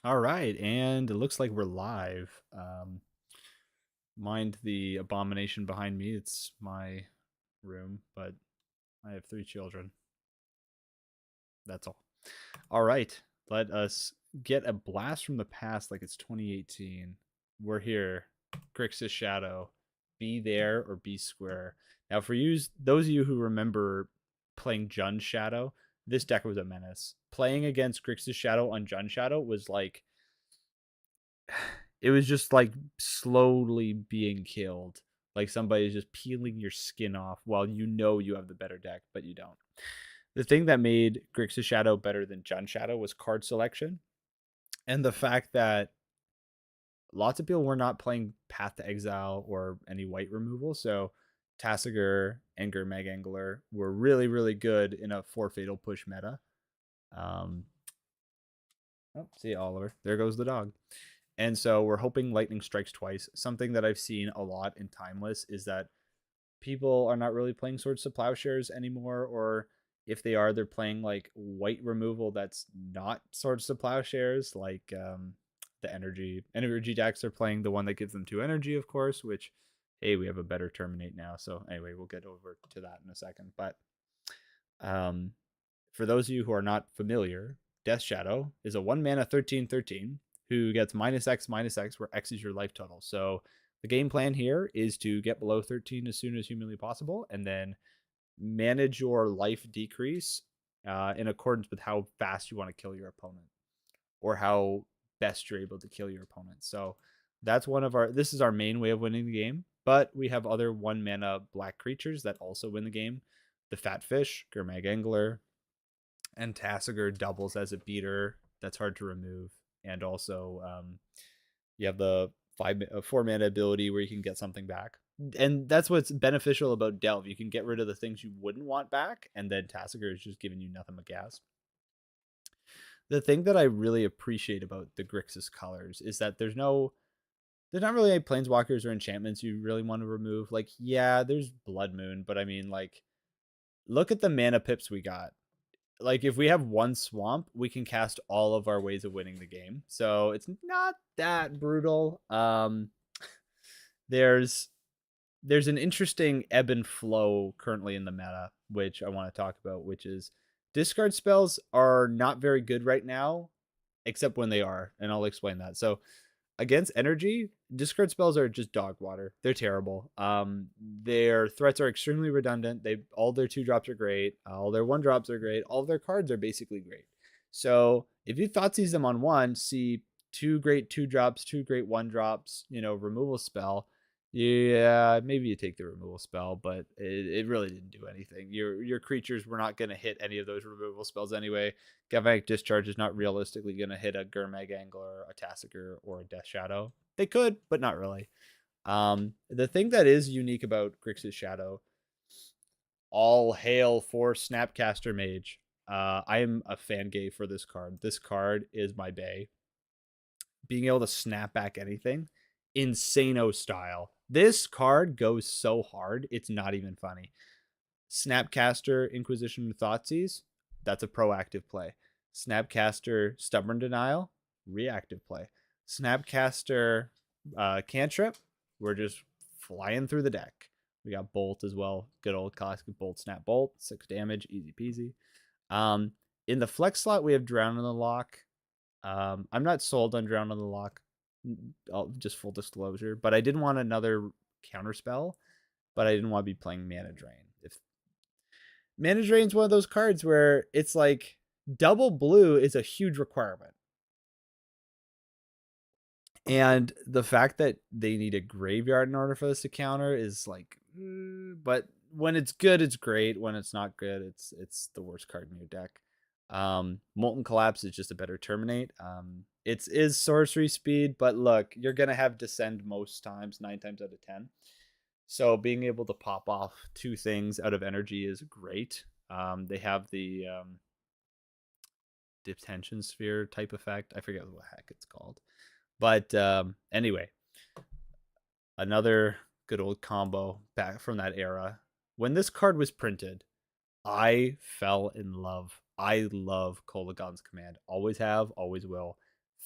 All right, and it looks like we're live. Mind the abomination behind me. It's my room, but I have 3 children. That's all. All right, let us get a blast from the past like it's 2018. We're here. Grixis Shadow. Be there or be square. Now, for you, those of you who remember playing Jund Shadow, this deck was a menace. Playing against Grixis Shadow on Jund Shadow was like it was just like slowly being killed. Like somebody's just peeling your skin off while you know you have the better deck, but you don't. The thing that made Grixis Shadow better than Jund Shadow was card selection and the fact that lots of people were not playing Path to Exile or any white removal. So Tasigur and Gurmag Angler were really, really good in a 4 fatal push meta. Um, oh, see Oliver. There goes the dog. And so we're hoping lightning strikes twice. Something that I've seen a lot in Timeless is that people are not really playing Swords to Plowshares anymore, or if they are, they're playing like white removal that's not Swords to Plowshares, like the energy decks are playing the one that gives them 2 energy, of course, which hey, we have a better terminate now. So anyway, we'll get over to that in a second. But um for those of you who are not familiar, Death Shadow is a 1 mana 13/13 who gets -X, where X is your life total. So the game plan here is to get below 13 as soon as humanly possible, and then manage your life decrease in accordance with how fast you want to kill your opponent, or how best you're able to kill your opponent. So that's one of our. This is our main way of winning the game, but we have other 1 mana black creatures that also win the game. The Fat Fish, Gurmag Angler, and Tasigur doubles as a beater. That's hard to remove. And also, you have the 4 mana ability where you can get something back. And that's what's beneficial about Delve. You can get rid of the things you wouldn't want back, and then Tasigur is just giving you nothing but gas. The thing that I really appreciate about the Grixis colors is that there's not really any planeswalkers or enchantments you really want to remove. Like, yeah, there's Blood Moon, but I mean, like, look at the mana pips we got. Like, if we have one swamp, we can cast all of our ways of winning the game. So it's not that brutal. There's there's an interesting ebb and flow currently in the meta, which I want to talk about, which is discard spells are not very good right now, except when they are, and I'll explain that. So against energy, discard spells are just dog water. They're terrible. Their threats are extremely redundant. All their 2 drops are great. All their 1 drops are great. All their cards are basically great. So if you Thoughtseize them on one, see 2 great 2 drops, 2 great 1 drops, removal spell. Yeah, maybe you take the removal spell, but it really didn't do anything. Your creatures were not going to hit any of those removal spells anyway. Galvanic Discharge is not realistically going to hit a Gurmag Angler, a Tasigur, or a Death Shadow. They could, but not really. The thing that is unique about Grixis Shadow, all hail for Snapcaster Mage. I am a fan gay for this card. This card is my bae. Being able to snap back anything, insano style. This card goes so hard, it's not even funny. Snapcaster Inquisition Thoughtseize, that's a proactive play. Snapcaster Stubborn Denial, reactive play. Snapcaster Cantrip, we're just flying through the deck. We got Bolt as well. Good old classic Bolt, Snap, Bolt. 6 damage, easy peasy. In the flex slot, we have Drown in the Lock. I'm not sold on Drown in the Lock. Just full disclosure, but I didn't want another counter spell, but I didn't want to be playing Mana Drain. If Mana Drain's one of those cards where it's like double blue is a huge requirement. And the fact that they need a graveyard in order for this to counter is like, but when it's good, it's great. When it's not good, it's the worst card in your deck. Molten Collapse is just a better terminate. It is sorcery speed, but look, you're gonna have Descend most times, 9 times out of 10. So being able to pop off 2 things out of energy is great. They have the detention sphere type effect. I forget what the heck it's called. But anyway, another good old combo back from that era. When this card was printed, I fell in love. I love Kolaghan's Command. Always have, always will.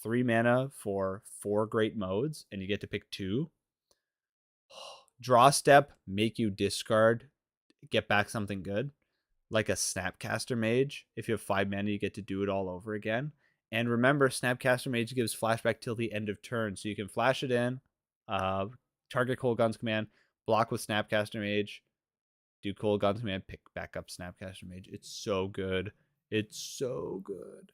3 mana for 4 great modes, and you get to pick 2. Draw step, make you discard, get back something good, like a Snapcaster Mage. If you have 5 mana, you get to do it all over again. And remember, Snapcaster Mage gives flashback till the end of turn, so you can flash it in, target Cold Guns command, block with Snapcaster Mage, do Cold Guns command, pick back up Snapcaster Mage. It's so good. It's so good.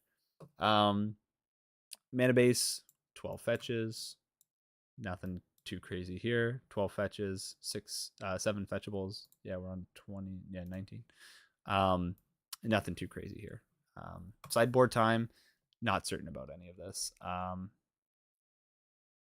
Mana base, 12 fetches. Nothing too crazy here. 12 fetches, 7 fetchables. Yeah, we're on 20. Yeah, 19. Nothing too crazy here. Sideboard time, not certain about any of this.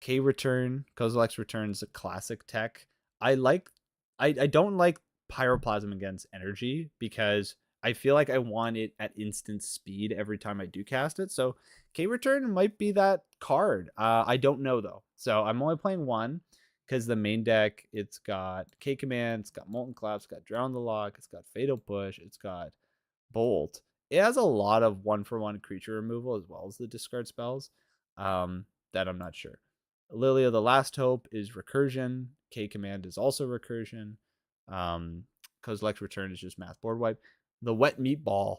K return, Kozilek's return is a classic tech. I don't like Pyroplasm against energy because I feel like I want it at instant speed every time I do cast it. So K return might be that card. I don't know though. So I'm only playing one because the main deck, it's got K command, it's got Molten Collapse, it's got Drown the Lock, it's got Fatal Push, it's got Bolt. It has a lot of 1-for-1 creature removal as well as the discard spells that I'm not sure. Lily of the Last Hope is recursion. K command is also recursion. Kozilek's return is just math board wipe. The Wet Meatball,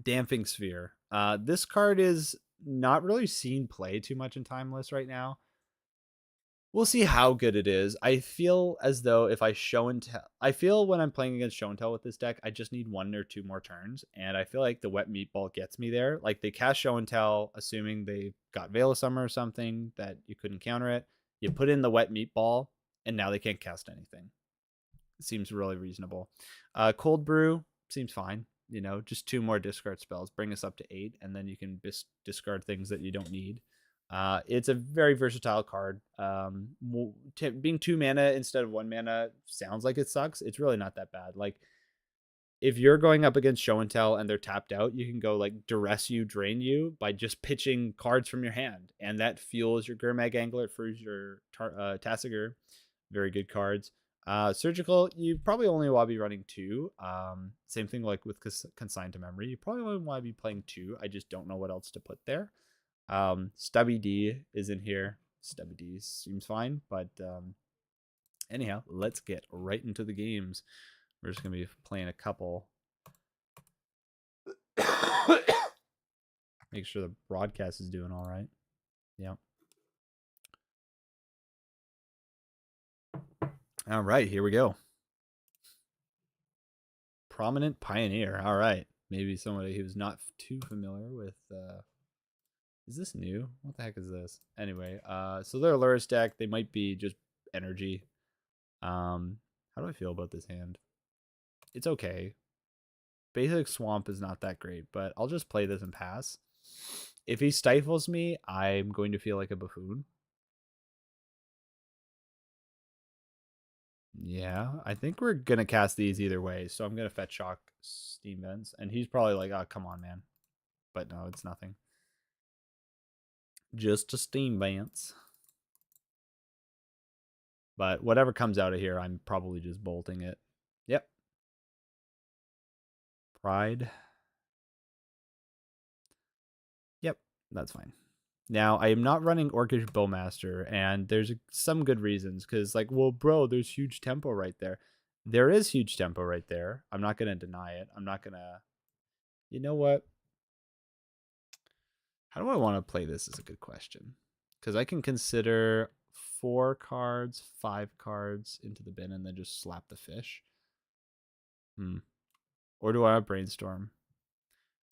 Damping Sphere. This card is not really seen play too much in Timeless right now. We'll see how good it is. I feel as though if I show and tell, I feel when I'm playing against show and tell with this deck, I just need 1 or 2 more turns, and I feel like the Wet Meatball gets me there. Like they cast show and tell, assuming they got Veil of Summer or something that you couldn't counter it. You put in the Wet Meatball, and now they can't cast anything. It seems really reasonable. Cold Brew seems fine. You know, just 2 more discard spells, bring us up to 8, and then you can discard things that you don't need. It's a very versatile card. Being 2 mana instead of 1 mana sounds like it sucks. It's really not that bad. Like if you're going up against show and tell and they're tapped out, you can go like duress you, drain you by just pitching cards from your hand, and that fuels your Gurmag Angler, it frees your Tassiger. Very good cards. Surgical, you probably only want to be running 2. Same thing like with Consigned to Memory. You probably only want to be playing 2. I just don't know what else to put there. Stubby D is in here. Stubby D seems fine, but anyhow, let's get right into the games. We're just gonna be playing a couple. Make sure the broadcast is doing all right. Yep. All right, here we go. Prominent Pioneer. All right, maybe somebody who's not too familiar with. Is this new? What the heck is this? Anyway, so their Luris deck, they might be just energy. How do I feel about this hand? It's okay. Basic Swamp is not that great, but I'll just play this and pass. If he stifles me, I'm going to feel like a buffoon. Yeah, I think we're going to cast these either way, so I'm going to Fetch Shock Steam Vents, and he's probably like, oh, come on, man. But no, it's nothing. Just a Steam Vents. But whatever comes out of here, I'm probably just bolting it. Yep. Pride. Yep, that's fine. Now, I am not running Orcish Bowmaster, and there's some good reasons, because, like, well, bro, there's huge tempo right there. There is huge tempo right there. I'm not going to deny it. I'm not going to... You know what? How do I want to play this is a good question. Because I can consider 4 cards, 5 cards into the bin, and then just slap the fish. Or do I have Brainstorm?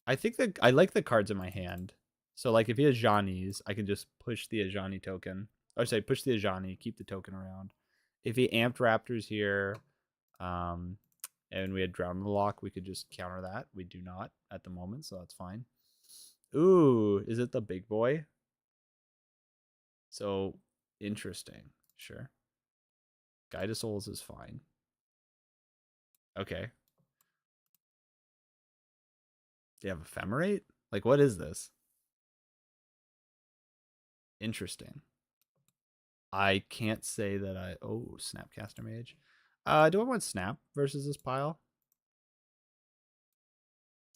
I think that I like the cards in my hand. So, like, if he has Ajani's, I can just push the Ajani token. Or say, push the Ajani, keep the token around. If he amped Raptors here, and we had Drown the Lock, we could just counter that. We do not at the moment, so that's fine. Ooh, is it the big boy? So, interesting. Sure. Guide of Souls is fine. Okay. Do you have Ephemerate? Like, what is this? Interesting. I can't say that I... Oh, Snapcaster Mage. Do I want Snap versus this pile?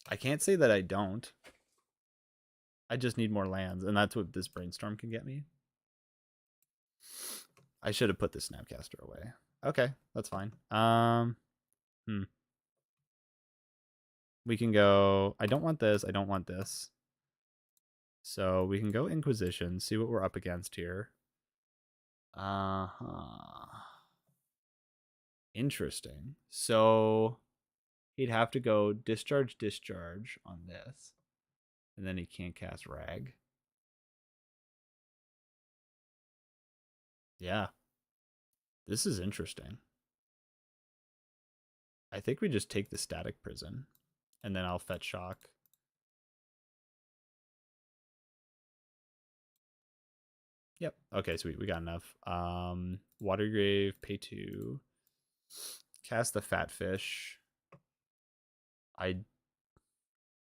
I can't say that I don't. I just need more lands, and that's what this brainstorm can get me. I should have put the Snapcaster away. Okay, that's fine. We can go. I don't want this. I don't want this. So we can go Inquisition, see what we're up against here. Interesting. So he'd have to go discharge on this. And then he can't cast Rag. Yeah. This is interesting. I think we just take the Static Prison. And then I'll fetch Shock. Yep. Okay, sweet. We got enough. Watergrave, pay 2. Cast the Fat Fish.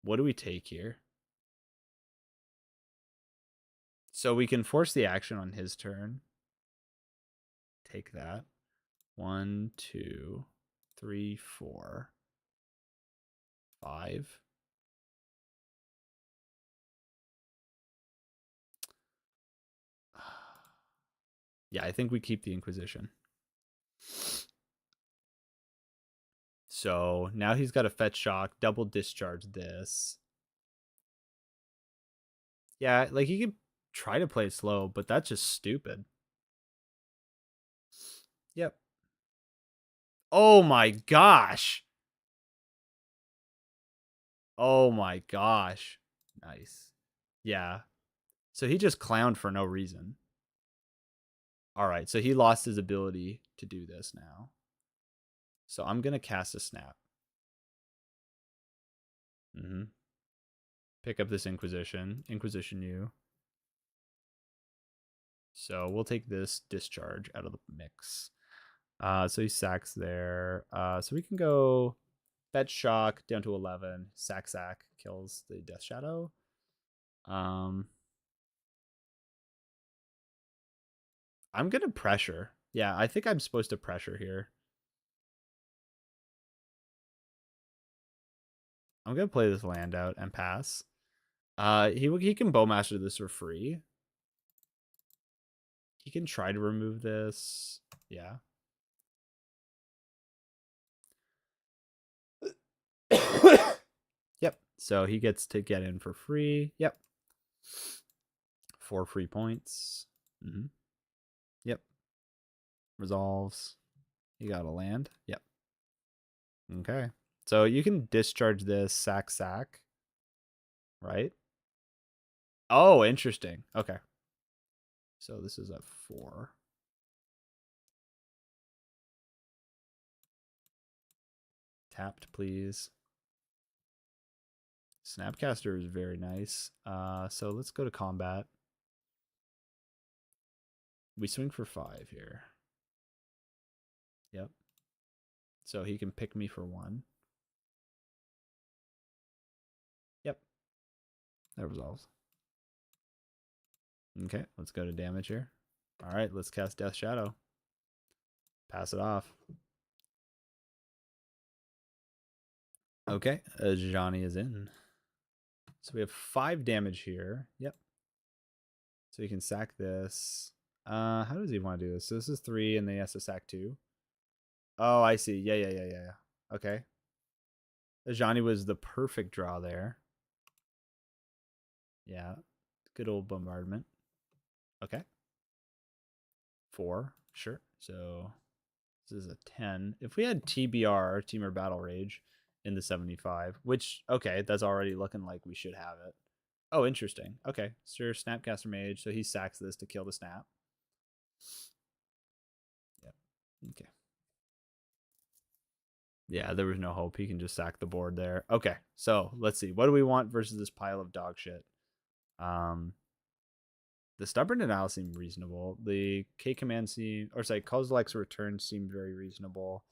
What do we take here? So we can force the action on his turn. Take that. 1, 2, 3, 4, 5. Yeah, I think we keep the Inquisition. So now he's got a fetch shock, double discharge this. Yeah, like he could try to play it slow, but that's just stupid. Yep. Oh my gosh. Oh my gosh. Nice. Yeah. So he just clowned for no reason. All right, so he lost his ability to do this now. So I'm going to cast a snap. Pick up this Inquisition. Inquisition you. So we'll take this discharge out of the mix. So he sacks there. So we can go fetch shock down to 11. Sack kills the Death Shadow. I'm gonna pressure. Yeah, I think I'm supposed to pressure here. I'm gonna play this land out and pass. He can Bowmaster this for free. He can try to remove this. Yeah. Yep. So he gets to get in for free. Yep. 4 free points. Yep. Resolves. You got a land. Yep. Okay. So you can discharge this sack. Right? Oh, interesting. Okay. So this is at 4. Tapped, please. Snapcaster is very nice. So let's go to combat. We swing for 5 here. Yep. So he can pick me for 1. Yep. That resolves. Okay, let's go to damage here. All right, let's cast Death Shadow. Pass it off. Okay, Johnny is in. So we have 5 damage here. Yep. So he can sack this. How does he want to do this? So this is 3, and then he has to sack 2. Oh, I see. Yeah. Okay. Johnny was the perfect draw there. Yeah. Good old bombardment. Okay. 4. Sure. So this is a 10. If we had TBR, Teamer Battle Rage, in the 75, which, okay, that's already looking like we should have it. Oh, interesting. Okay. Sir Snapcaster Mage. So he sacks this to kill the snap. Yep. Okay. Yeah, there was no hope. He can just sack the board there. Okay, so let's see. What do we want versus this pile of dog shit? The Stubborn Denial seemed reasonable. The K command Kozilek's Return seemed very reasonable.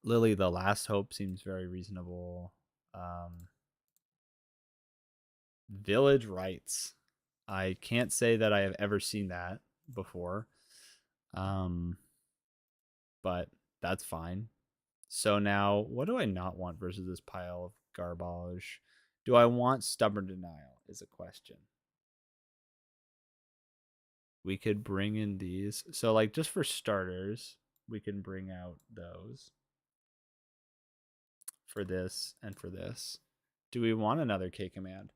Lily, the Last Hope seems very reasonable. Village Rites. I can't say that I have ever seen that before. But that's fine. So now, what do I not want versus this pile of garbage? Do I want Stubborn Denial is a question. We could bring in these. So like just for starters, we can bring out those for this and for this. Do we want another K command?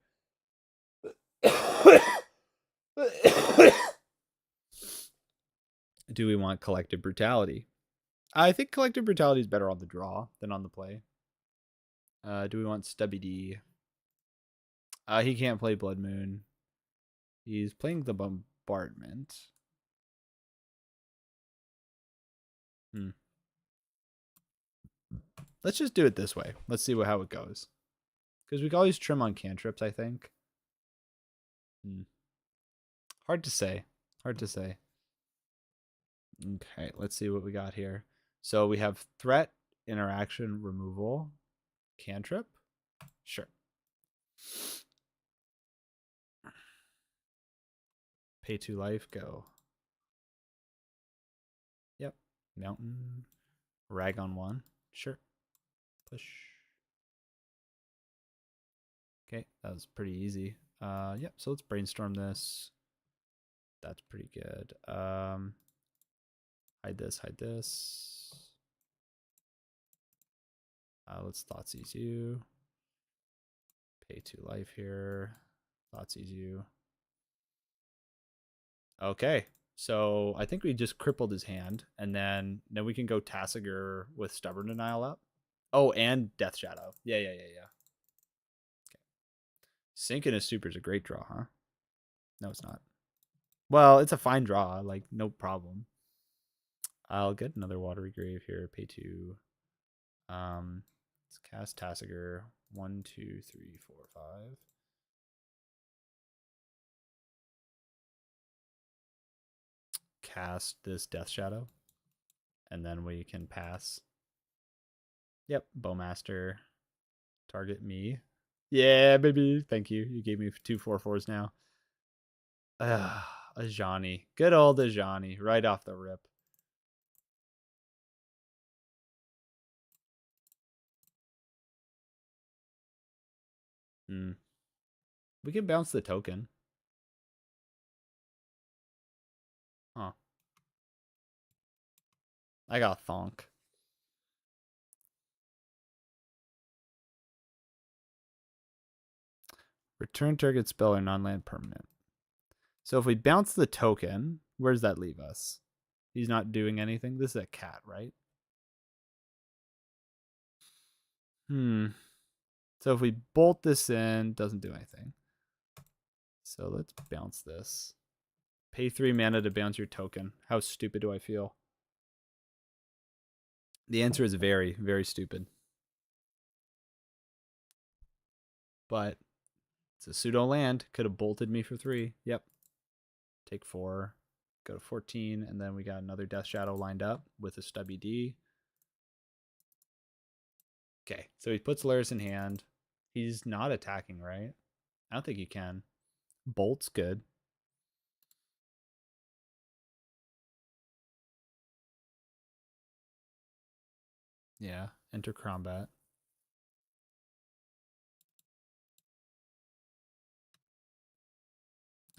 Do we want Collective Brutality? I think Collective Brutality is better on the draw than on the play. Do we want Stubby D? He can't play Blood Moon. He's playing the Bombardment. Let's just do it this way. Let's see how it goes. Because we can always trim on cantrips, I think. Hard to say. Hard to say. Okay, let's see what we got here. So we have threat, interaction, removal, cantrip. Sure. Pay 2 life, go. Yep. Mountain. Rag on 1. Sure. Push. Okay, that was pretty easy. Yep, so let's brainstorm this. That's pretty good. Hide this, hide this. Let's Thoughtseize you. Pay 2 life here. Thoughtseize you. Okay, so I think we just crippled his hand, and then we can go Tassiger with Stubborn Denial up. Oh, and Death Shadow. Yeah. Okay. Sinking his super is a great draw, huh? No, it's not. Well, it's a fine draw, like no problem. I'll get another Watery Grave here. Pay 2. Let's cast Tassiger. 1, 2, 3, 4, 5. Cast this Death Shadow, and then we can pass. Yep, Bowmaster. Target me. Yeah, baby. Thank you. You gave me 2 4/4s now. Ajani. Good old Ajani. Right off the rip. We can bounce the token. Huh. I got Thonk. Return target spell or non-land permanent. So if we bounce the token, where does that leave us? He's not doing anything. This is a cat, right? So if we bolt this in, doesn't do anything. So let's bounce this. Pay 3 mana to bounce your token. How stupid do I feel? The answer is very, very stupid. But it's a pseudo land. Could have bolted me for 3. Yep. Take 4. Go to 14. And then we got another Death Shadow lined up with a Stubby D. Okay. So he puts Laris in hand. He's not attacking, right? I don't think he can. Bolt's good. Yeah. Enter combat.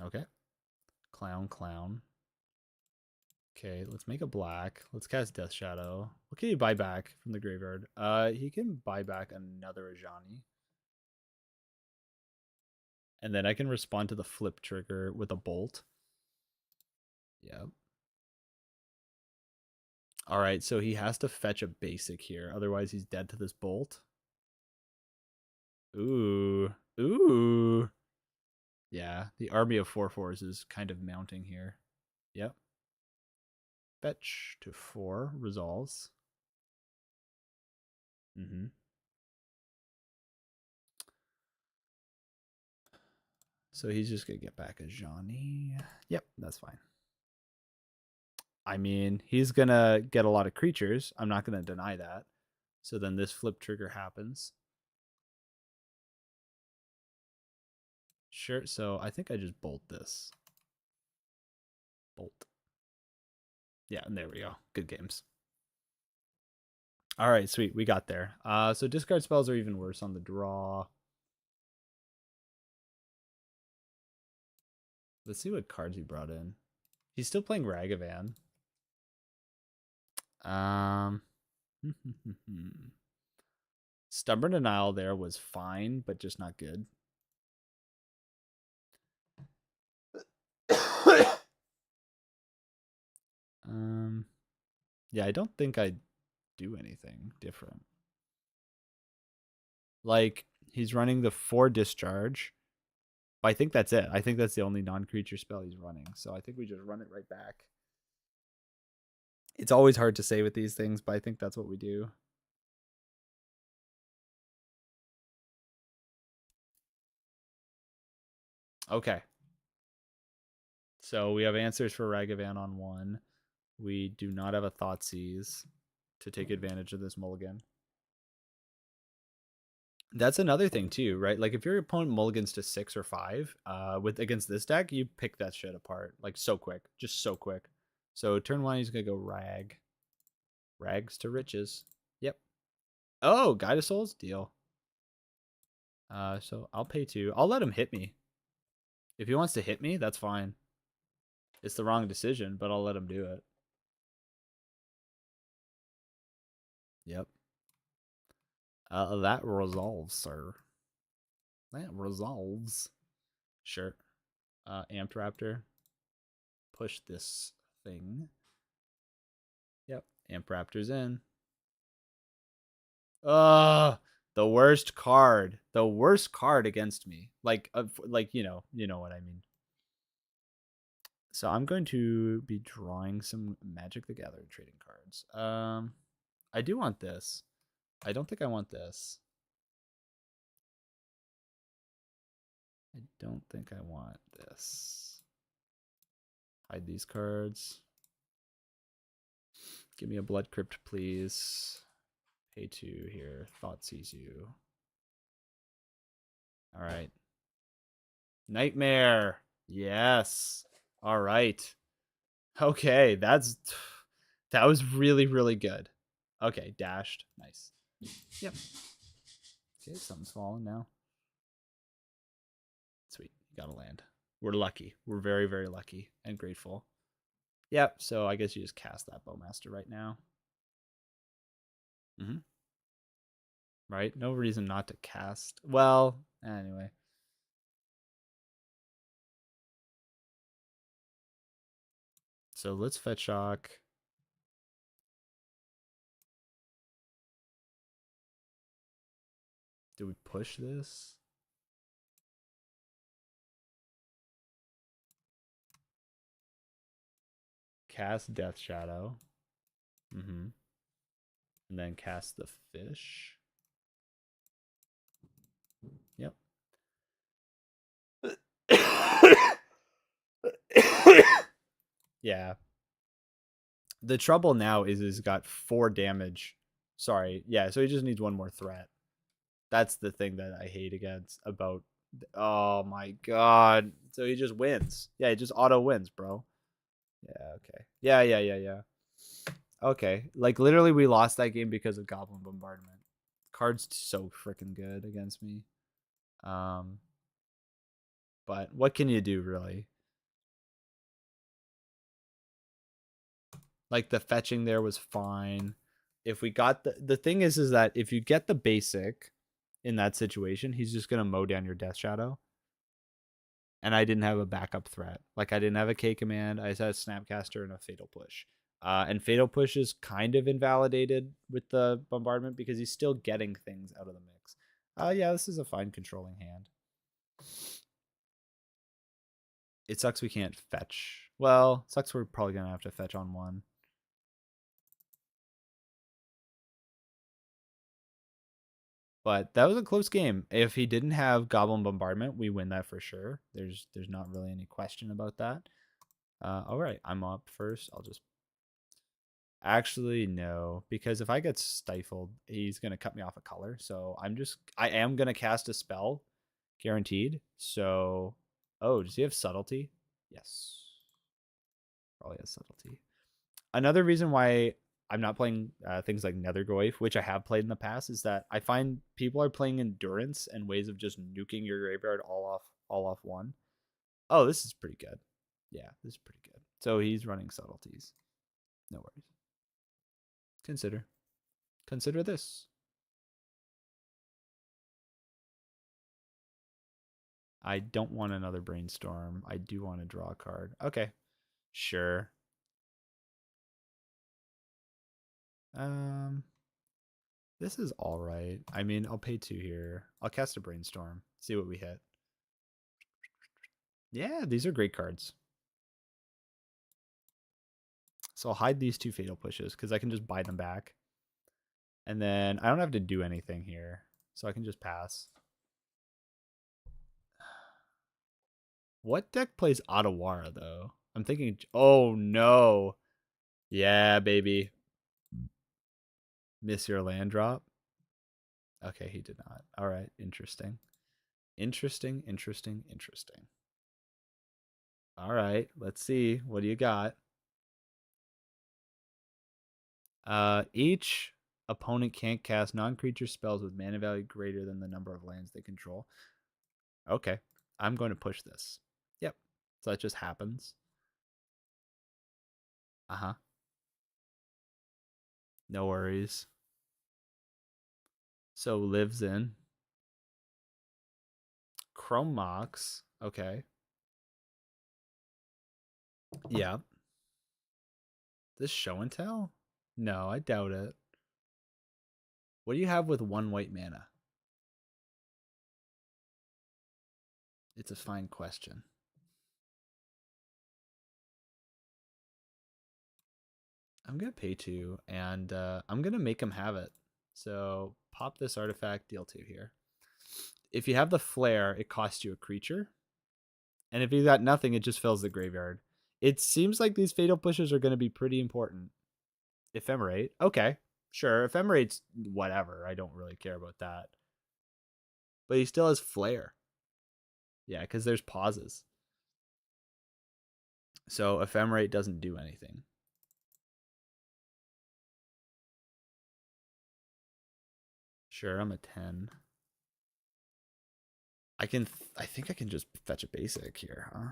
Okay. Clown. Okay, let's make a black. Let's cast Death Shadow. What can he buy back from the graveyard? He can buy back another Ajani. And then I can respond to the flip trigger with a bolt. Yep. All right, so he has to fetch a basic here. Otherwise, he's dead to this bolt. Ooh. Yeah, the army of 4/4s is kind of mounting here. Yep. Fetch to 4 resolves. So he's just going to get back a Johnny. Yep, that's fine. I mean, he's going to get a lot of creatures. I'm not going to deny that. So then this flip trigger happens. Sure, so I think I just bolt this. Bolt. Yeah, and there we go. Good games. All right, sweet. We got there. So discard spells are even worse on the draw. Let's see what cards he brought in. He's still playing Ragavan. Stubborn Denial there was fine, but just not good. Yeah, I don't think I'd do anything different. Like, he's running the 4 discharge. But I think that's it. I think that's the only non-creature spell he's running. So I think we just run it right back. It's always hard to say with these things, but I think that's what we do. Okay. So we have answers for Ragavan on 1. We do not have a Thoughtseize to take advantage of this mulligan. That's another thing too, right? Like if your opponent mulligans to 6 or 5, with against this deck, you pick that shit apart like so quick, just so quick. So turn 1, he's gonna go rags to riches. Yep. Oh, Guide of Souls, deal. So I'll pay 2. I'll let him hit me. If he wants to hit me, that's fine. It's the wrong decision, but I'll let him do it. Yep. That resolves, sir. That resolves. Sure. Amped Raptor. Push this thing. Yep. Amp Raptor's in. The worst card. The worst card against me. Like you know what I mean. So I'm going to be drawing some Magic the Gathering trading cards. I do want this. I don't think I want this. I don't think I want this. Hide these cards. Give me a Blood Crypt, please. Pay 2 here. Thoughtseize you. All right. Nightmare. Yes. All right. Okay, that was really, really good. Okay, dashed. Nice. Yep. Okay, something's falling now. Sweet. You got to land. We're lucky. We're very, very lucky and grateful. Yep, so I guess you just cast that Bowmaster right now. Mm-hmm. Right? No reason not to cast. Well, anyway. So let's fetch shock. Do we push this? Cast Death Shadow. Mm-hmm. And then cast the fish. Yep. Yeah. The trouble now is he's got 4 damage. Sorry. Yeah, so he just needs 1 more threat. That's the thing that I hate against about. Oh my god. So he just wins. Yeah, he just auto wins, bro. Yeah, okay. Yeah. Okay. Like literally we lost that game because of Goblin Bombardment. Card's so freaking good against me. But what can you do really? Like the fetching there was fine. If we got the thing is that if you get the basic in that situation, he's just gonna mow down your Death Shadow. And I didn't have a backup threat. Like I didn't have a K command. I just had a Snapcaster and a Fatal Push. And Fatal Push is kind of invalidated with the bombardment because he's still getting things out of the mix. Yeah, this is a fine controlling hand. It sucks we can't fetch. Well, sucks we're probably gonna have to fetch on 1. But that was a close game. If he didn't have Goblin Bombardment, we win that for sure. There's not really any question about that. All right, I'm up first. I'll just actually no, because if I get stifled, he's gonna cut me off a color. So I am gonna cast a spell, guaranteed. So, oh, does he have subtlety? Yes, probably has subtlety. Another reason why I'm not playing things like Nethergoyf, which I have played in the past, is that I find people are playing endurance and ways of just nuking your graveyard all off 1. Oh, this is pretty good. Yeah, this is pretty good. So he's running subtleties. No worries. Consider. Consider this. I don't want another brainstorm. I do want to draw a card. Okay. Sure. Um this is all right. I mean, I'll pay 2 here. I'll cast a brainstorm. See what we hit. Yeah, these are great cards. So I'll hide these 2 fatal pushes because I can just buy them back. And then I don't have to do anything here. So I can just pass. What deck plays Otawara, though? I'm thinking, oh no. Yeah, baby. Miss your land drop? Okay, he did not. All right, interesting. Interesting, interesting, interesting. All right, let's see. What do you got? Each opponent can't cast non-creature spells with mana value greater than the number of lands they control. Okay, I'm going to push this. Yep. So that just happens. Uh-huh. No worries. So lives in. Chrome Mox. Okay. Yeah. This show and tell? No, I doubt it. What do you have with 1 white mana? It's a fine question. I'm going to pay 2, and I'm going to make him have it. So pop this artifact, deal 2 here. If you have the flare, it costs you a creature. And if you got nothing, it just fills the graveyard. It seems like these fatal pushes are going to be pretty important. Ephemerate. Okay, sure. Ephemerate's whatever. I don't really care about that. But he still has flare. Yeah, because there's pauses. So Ephemerate doesn't do anything. Sure, I'm a 10. I think I can just fetch a basic here, huh?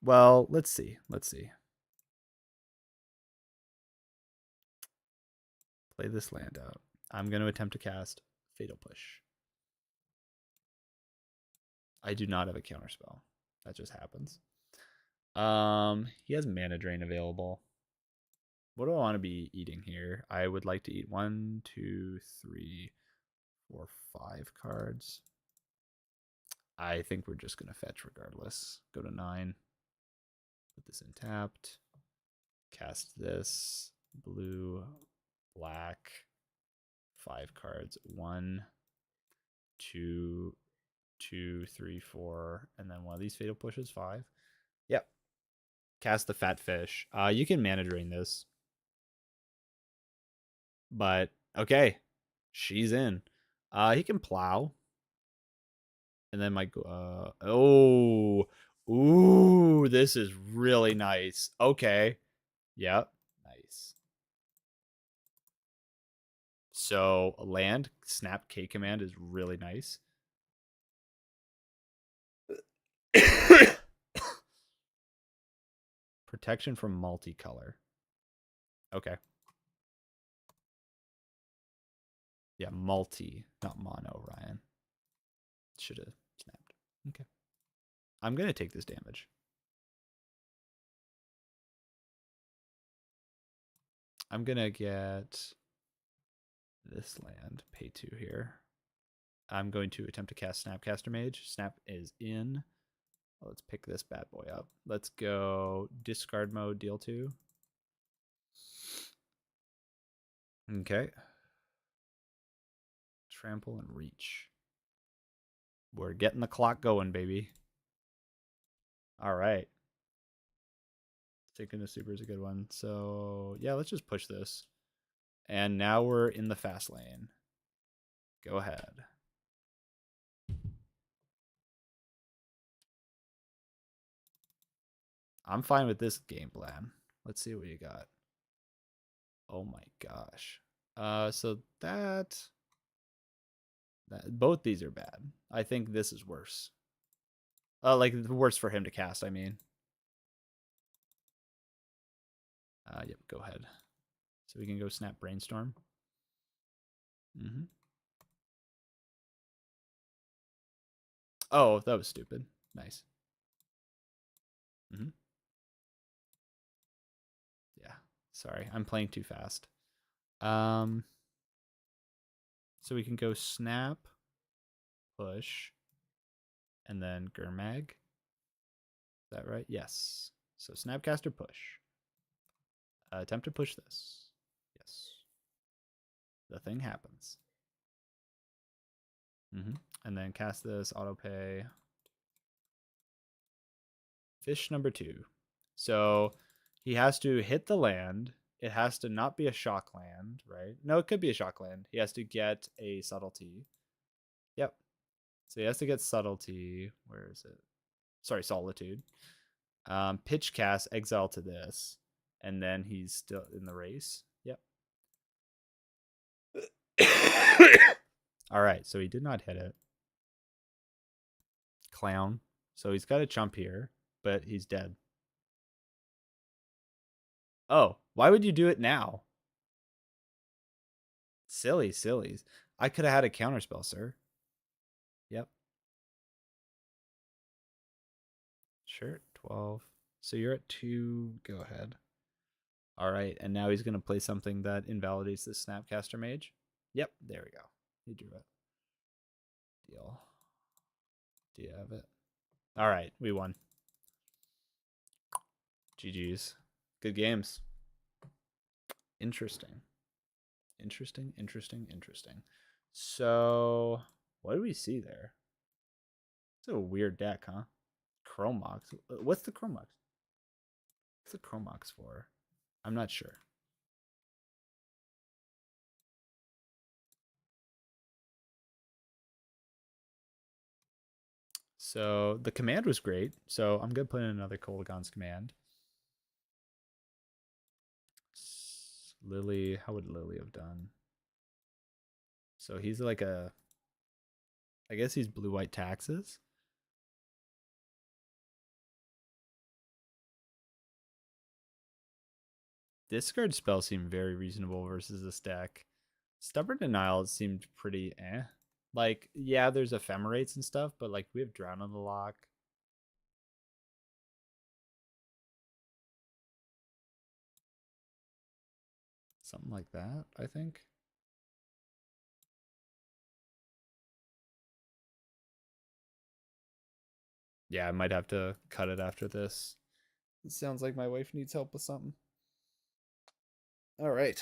Well, let's see. Let's see. Play this land out. I'm going to attempt to cast Fatal Push. I do not have a counterspell. That just happens. He has Mana Drain available. What do I want to be eating here? I would like to eat 1, 2, 3, 4, 5 cards. I think we're just going to fetch regardless. Go to 9. Put this in tapped. Cast this. Blue, black. 5 cards. 1, 2, 2, 3, 4. And then one of these fatal pushes. 5. Yep. Cast the fat fish. You can mana drain this. But okay. She's in. He can plow. And then my ooh, this is really nice. Okay. Yep. Nice. So land snap K command is really nice. Protection from multicolor. Okay. Yeah, multi, not mono, Ryan. Should have snapped. Okay. I'm going to take this damage. I'm going to get this land, pay 2 here. I'm going to attempt to cast Snapcaster Mage. Snap is in. Let's pick this bad boy up. Let's go discard mode, deal 2. Okay. Trample and reach. We're getting the clock going, baby. All right. Taking a super is a good one. So, yeah, let's just push this. And now we're in the fast lane. Go ahead. I'm fine with this game plan. Let's see what you got. Oh my gosh. So that both these are bad. I think this is worse. Like worse for him to cast, I mean. Yep, go ahead. So we can go snap brainstorm. Mm-hmm. Oh, that was stupid. Nice. Mm-hmm. Yeah. Sorry, I'm playing too fast. Um. So we can go snap, push, and then Gurmag. Is that right? Yes. So snapcaster push. Attempt to push this. Yes. The thing happens. Mm-hmm. And then cast this, auto pay. Fish number 2. So he has to hit the land. It has to not be a shock land, right? No, it could be a shock land. He has to get a subtlety. Yep. So he has to get subtlety. Where is it? Sorry, solitude. Pitch cast, exile to this. And then he's still in the race. Yep. All right, so he did not hit it. Clown. So he's got a chump here, but he's dead. Oh, why would you do it now? Silly, sillies. I could have had a counterspell, sir. Yep. Sure. 12. So you're at 2. Go ahead. All right, and now he's going to play something that invalidates the Snapcaster Mage. Yep, there we go. He drew it. Deal. Do you have it? All right, we won. GG's. Good games. Interesting. Interesting, interesting, interesting. So, what do we see there? It's a weird deck, huh? Chromox. What's the Chromox? What's the Chromox for? I'm not sure. So the command was great. So I'm gonna put in another Kolaghan's command. Lily, how would Lily have done? So he's like a, I guess he's blue-white taxes. Discard spells seem very reasonable versus this deck. Stubborn Denial seemed pretty eh. Like, yeah, there's ephemerates and stuff, but like we have Drown on the Lock. Something like that, I think. Yeah, I might have to cut it after this. It sounds like my wife needs help with something. All right.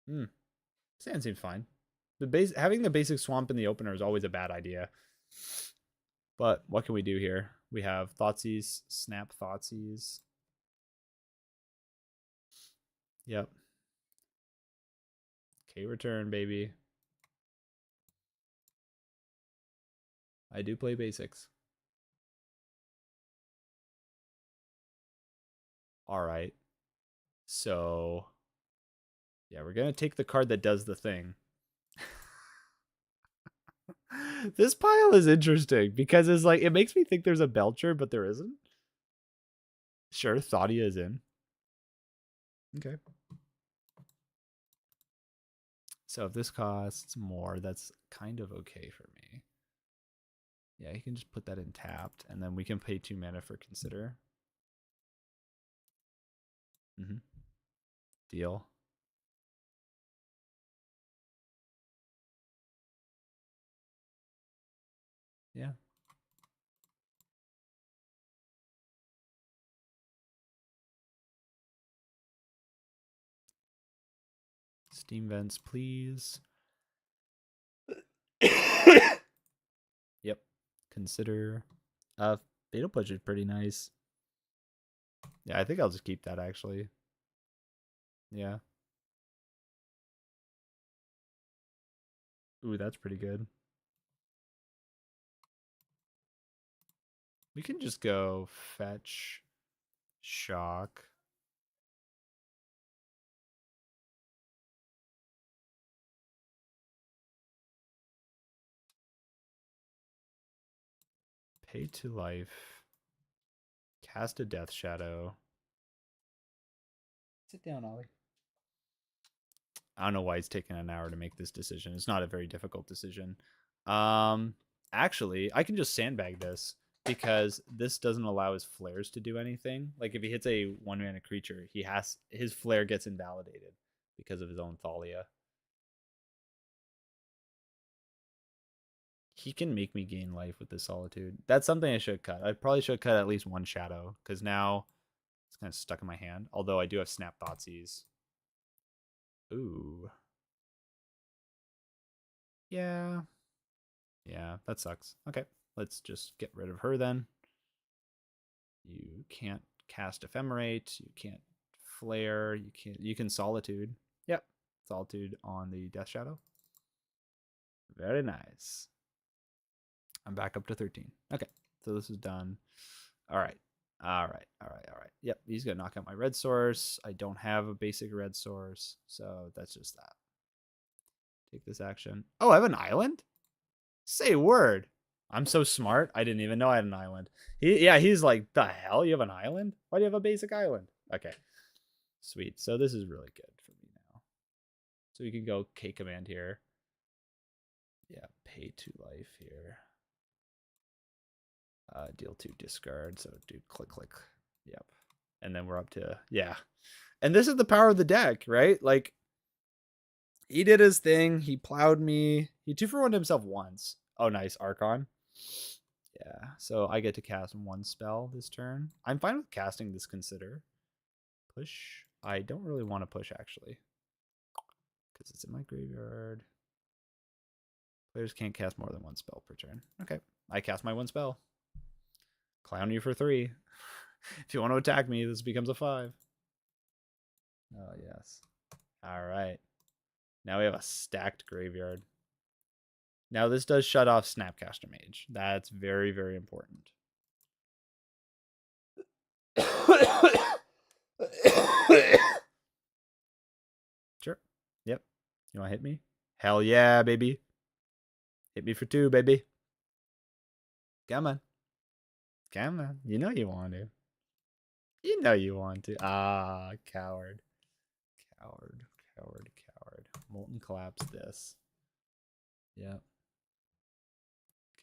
Hmm. Sand seems fine. The base having the basic swamp in the opener is always a bad idea. But what can we do here? We have Thoughtseize, Snap Thoughtseize. Yep. K return, baby. I do play basics. All right. So, yeah, we're going to take the card that does the thing. This pile is interesting because it's like, it makes me think there's a Belcher, but there isn't. Sure, Thaudia is in. Okay. So if this costs more, that's kind of okay for me. Yeah, you can just put that in tapped, and then we can pay 2 mana for Consider. Mm-hmm. Deal. Yeah. Steam vents, please. Yep. Consider. Fatal Push is pretty nice. Yeah, I think I'll just keep that actually. Yeah. Ooh, that's pretty good. We can just go fetch, shock. Pay to life. Cast a death shadow. Sit down, Ollie. I don't know why it's taking an hour to make this decision. It's not a very difficult decision. Actually, I can just sandbag this because this doesn't allow his flares to do anything. Like if he hits a 1-mana creature, his flare gets invalidated because of his own Thalia. He can make me gain life with this Solitude. That's something I should cut. I probably should cut at least one shadow because now it's kind of stuck in my hand. Although I do have Snap Thoughtseize. Ooh. Yeah. Yeah, that sucks. Okay, let's just get rid of her then. You can't cast Ephemerate. You can't flare. You can Solitude. Yep, Solitude on the Death Shadow. Very nice. I'm back up to 13. Okay, so this is done. All right. All right. All right. All right. Yep, he's going to knock out my red source. I don't have a basic red source, so that's just that. Take this action. Oh, I have an island? Say word. I'm so smart. I didn't even know I had an island. He's like, the hell? You have an island? Why do you have a basic island? Okay. Sweet. So this is really good for me now. So we can go K command here. Yeah, pay 2 life here. Deal 2 discard. So do click, click. Yep. And then we're up to, yeah. And this is the power of the deck, right? Like, he did his thing. He plowed me. He 2-for-1'd himself once. Oh, nice. Archon. Yeah, so I get to cast 1 spell this turn. I'm fine with casting this Consider. Push. I don't really want to push, actually. Because it's in my graveyard. Players can't cast more than 1 spell per turn. Okay, I cast my 1 spell. Clown you for 3. If you want to attack me, this becomes a 5. Oh, yes. All right. Now we have a stacked graveyard. Now this does shut off Snapcaster Mage. That's very, very important. Sure. Yep. You want to hit me? Hell yeah, baby. Hit me for 2, baby. Come on. Come on. You know you want to. You know you want to. Ah, coward. Coward. Coward. Coward. Molten Collapse this. Yep.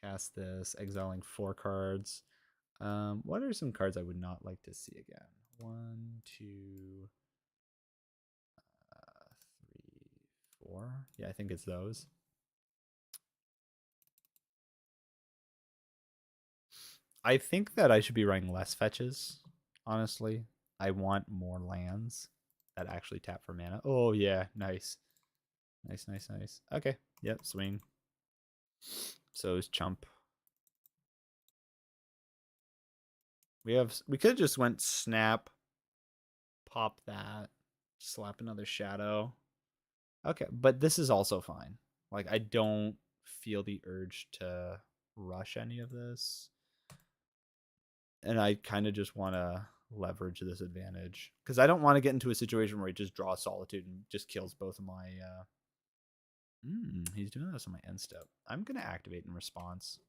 Cast this. Exiling 4 cards. What are some cards I would not like to see again? 1, 2, 3, 4. Yeah, I think it's those. I think that I should be running less fetches, honestly. I want more lands that actually tap for mana. Oh, yeah, nice. Nice, nice, nice. Okay, yep, swing. So is Chump. We could have just went snap, pop that, slap another shadow. Okay, but this is also fine. Like, I don't feel the urge to rush any of this. And I kind of just want to leverage this advantage. Because I don't want to get into a situation where he just draws Solitude and just kills both of my... he's doing this on my end step. I'm going to activate in response.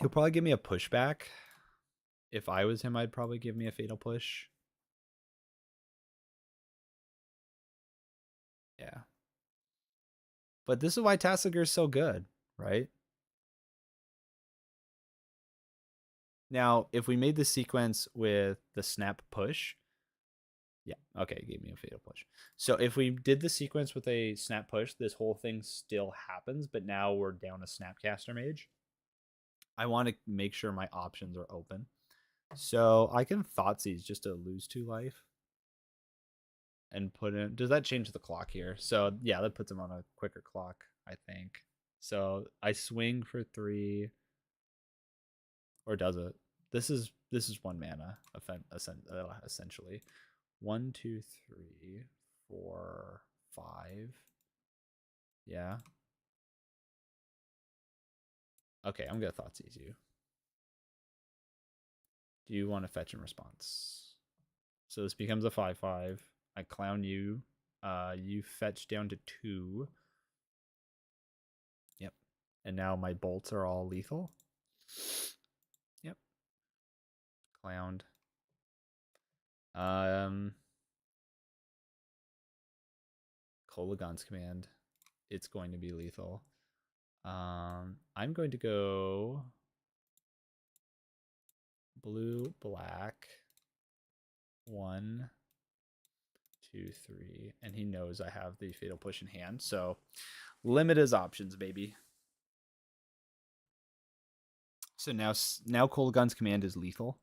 He'll probably give me a pushback. If I was him, I'd probably give me a fatal push. Yeah. But this is why Tassiger is so good, right? Now, if we made the sequence with the snap push, yeah, okay, gave me a fatal push. So if we did the sequence with a snap push, this whole thing still happens, but now we're down a Snapcaster Mage. I want to make sure my options are open. So I can Thoughtseize just to lose 2 life. And put in... Does that change the clock here? So yeah, that puts him on a quicker clock, I think. So I swing for 3. Or does it? This is 1 mana, essentially. 1, 2, 3, 4, 5. Yeah. Okay, I'm gonna Thoughtseize you. Do you want to fetch in response? So this becomes a 5/5. I clown you. You fetch down to 2. Yep. And now my bolts are all lethal. Yep. Clowned. Kolagon's command. It's going to be lethal. I'm going to go blue, black. 1, 2, 3. And he knows I have the Fatal Push in hand. So limit his options, baby. So now Kolagon's command is lethal.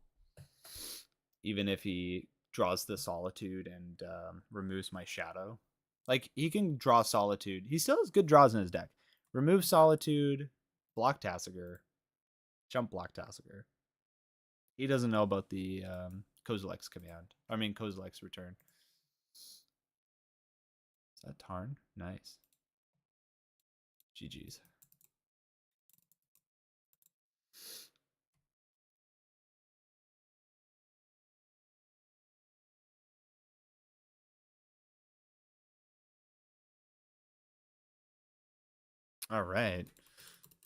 Even if he draws the Solitude and removes my Shadow. Like, he can draw Solitude. He still has good draws in his deck. Remove Solitude, block Tasigur, jump block Tasigur. He doesn't know about the Kozilek's command. I mean, Kozilek's return. Is that Tarn? Nice. GG's. All right.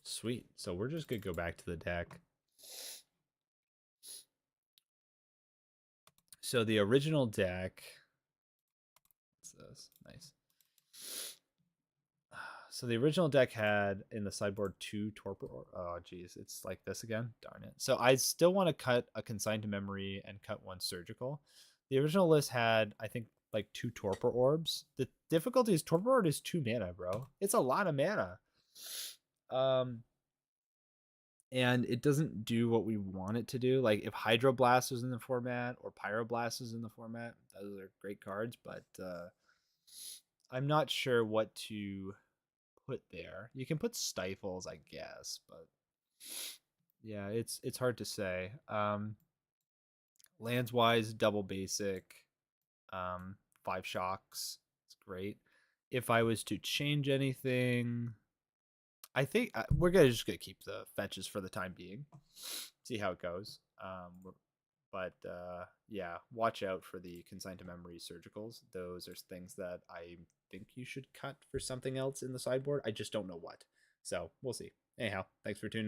Sweet. So we're just going to go back to the deck. So the original deck. What's this? Nice. So the original deck had in the sideboard 2 Torpor. Oh, geez. It's like this again. Darn it. So I still want to cut a Consigned to Memory and cut 1 Surgical. The original list had, I think, like 2 Torpor Orbs. The difficulty is Torpor Orb is 2 mana, bro. It's a lot of mana. And it doesn't do what we want it to do. Like, if Hydroblast was in the format or Pyroblast is in the format, those are great cards, but I'm not sure what to put there. You can put Stifles, I guess, but yeah, it's hard to say. Lands wise, double basic, 5 shocks. It's great. If I was to change anything, I think we're just gonna keep the fetches for the time being. See how it goes. But yeah, watch out for the Consigned to Memory Surgicals. Those are things that I think you should cut for something else in the sideboard. I just don't know what. So we'll see. Anyhow, thanks for tuning in.